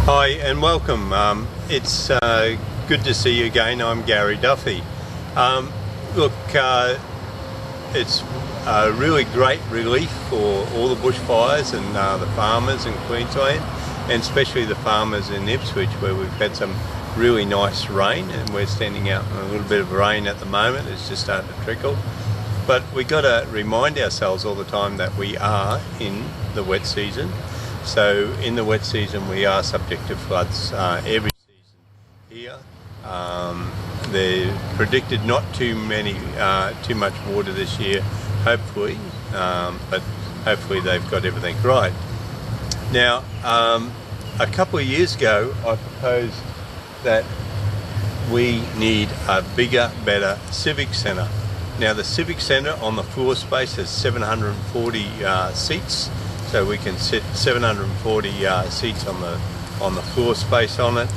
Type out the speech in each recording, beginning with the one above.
Hi and welcome. It's good to see you again. I'm Gary Duffy. Look, it's a really great relief for all the bushfires and the farmers in Queensland, and especially the farmers in Ipswich, where we've had some really nice rain, and we're standing out in a little bit of rain at the moment. It's just starting to trickle. But we've got to remind ourselves all the time that we are in the wet season. So in the wet season we are subject to floods every season here. They're predicted not too much water this year, hopefully, but hopefully they've got everything right. Now, a couple of years ago I proposed that we need a bigger, better civic centre. Now the civic centre on the floor space has 740 seats. So we can sit 740 seats on the floor space on it.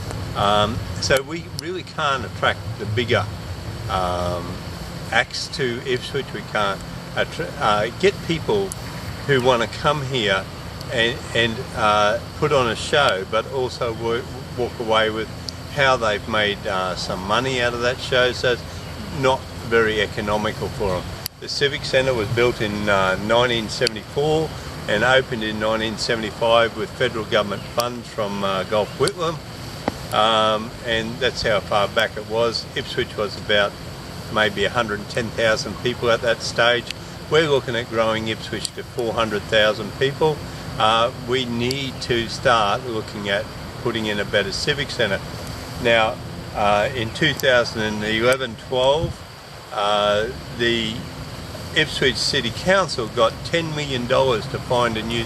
So we really can't attract the bigger acts to Ipswich. We can't get people who want to come here and put on a show, but also walk away with how they've made some money out of that show. So it's not very economical for them. The Civic Centre was built in 1974 and opened in 1975 with federal government funds from Gulf Whitlam, and that's how far back it was. Ipswich was about maybe 110,000 people at that stage. We're looking at growing Ipswich to 400,000 people. We need to start looking at putting in a better civic centre. Now, in 2011-12, the Ipswich City Council got $10 million to find a new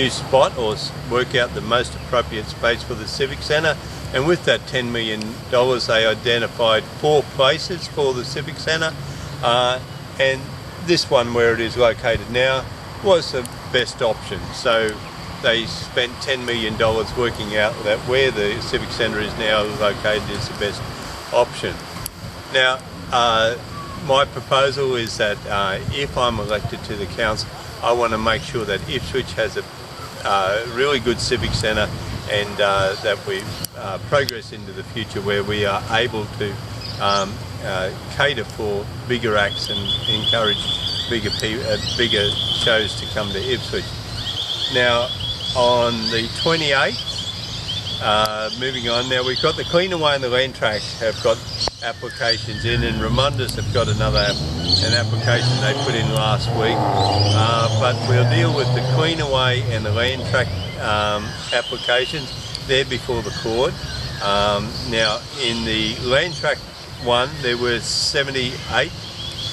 spot or work out the most appropriate space for the Civic Centre, and with that $10 million they identified 4 places for the Civic Centre, and this one where it is located now was the best option. So they spent $10 million working out that where the Civic Centre is now located is the best option. Now, my proposal is that if I'm elected to the council, I want to make sure that Ipswich has a really good civic centre, and that we progress into the future where we are able to cater for bigger acts and encourage bigger shows to come to Ipswich. Now, on the 28th, moving on, now we've got the Cleanaway and the Land Track have got applications in, and Remunders have got an application they put in last week, but we'll deal with the Cleanaway and the Land Track applications. They're before the court. Now in the Land Track one there were 78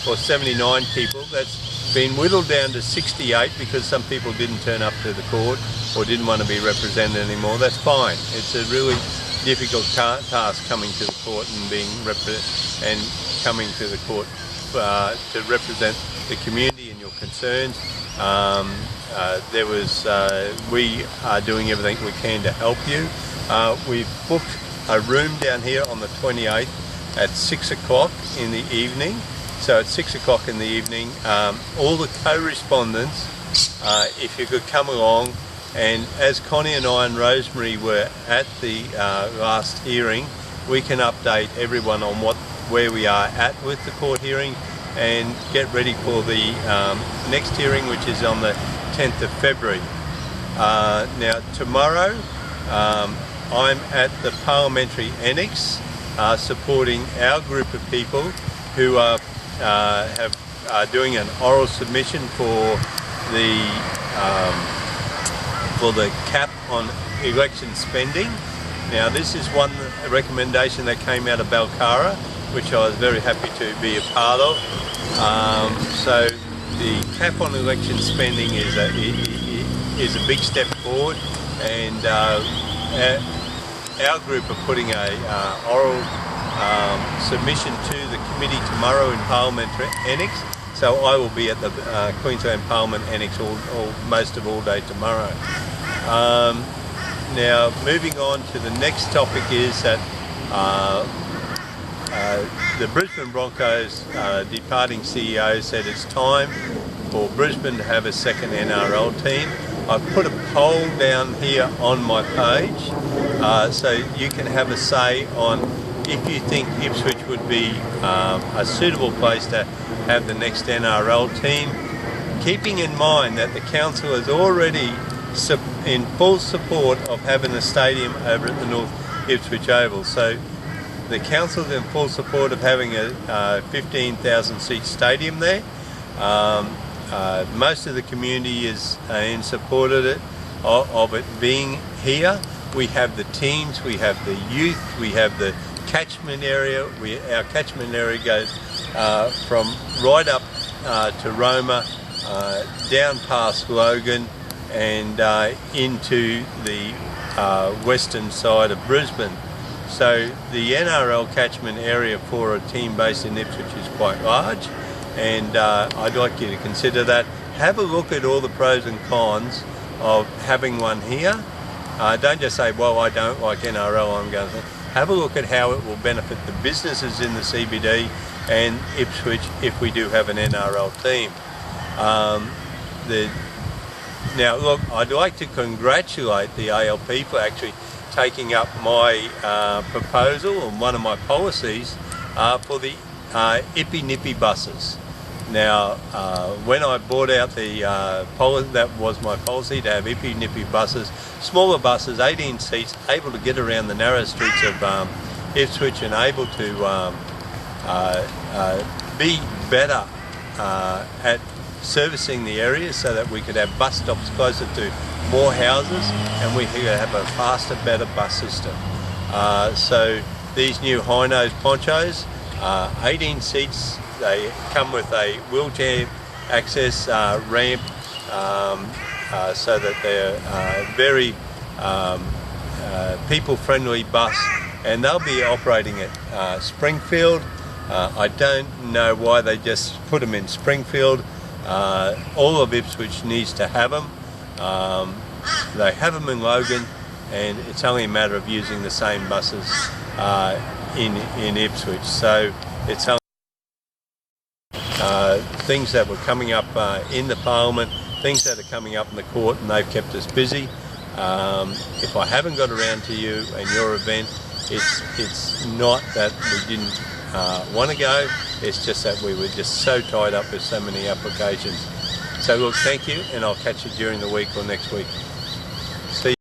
or 79 people. That's been whittled down to 68 because some people didn't turn up to the court or didn't want to be represented anymore. That's fine. It's a really difficult task coming to the court and coming to the court to represent the community and your concerns. We are doing everything we can to help you. We've booked a room down here on the 28th at 6 o'clock in the evening. So at 6 o'clock in the evening, all the co-respondents, if you could come along, and as Connie and I and Rosemary were at the last hearing, we can update everyone on where we are at with the court hearing and get ready for the next hearing, which is on the 10th of February. Now tomorrow I'm at the Parliamentary Annex supporting our group of people who are doing an oral submission for the cap on election spending. Now this is one recommendation that came out of Blackall, which I was very happy to be a part of. So the cap on election spending is a big step forward, and our group are putting a oral submission to the committee tomorrow in Parliamentary Annex. So I will be at the Queensland Parliament Annex most of all day tomorrow. Now moving on to the next topic is that the Brisbane Broncos departing CEO said it's time for Brisbane to have a second NRL team. I've put a poll down here on my page, so you can have a say on if you think Ipswich would be a suitable place to have the next NRL team, keeping in mind that the council is already in full support of having a stadium over at the North Ipswich Oval. So the council is in full support of having a 15,000 seat stadium there. Most of the community is in support of it being here. We have the teens, we have the youth, we have the catchment area. Our catchment area goes from right up to Roma, down past Logan, and into the western side of Brisbane. So the NRL catchment area for a team based in Ipswich is quite large, and I'd like you to consider that. Have a look at all the pros and cons of having one here. Don't just say, well, I don't like NRL, I'm going to... Have a look at how it will benefit the businesses in the CBD and Ipswich if we do have an NRL team. Now look, I'd like to congratulate the ALP for actually taking up my proposal, or one of my policies, for the Ippy Nippy buses. Now, when I bought out that was my policy, to have Ippy Nippy buses, smaller buses, 18 seats, able to get around the narrow streets of Ipswich and able to be better at servicing the area, so that we could have bus stops closer to more houses and we could have a faster, better bus system. So these new high-nose ponchos, 18 seats, they come with a wheelchair access ramp, so that they're very people-friendly bus, and they'll be operating at Springfield. I don't know why they just put them in Springfield. All of Ipswich needs to have them. They have them in Logan, and it's only a matter of using the same buses in Ipswich. So it's things that were coming up in the Parliament, things that are coming up in the court, and they've kept us busy. If I haven't got around to you and your event, it's not that we didn't want to go, it's just that we were just so tied up with so many applications. So look, thank you, and I'll catch you during the week or next week.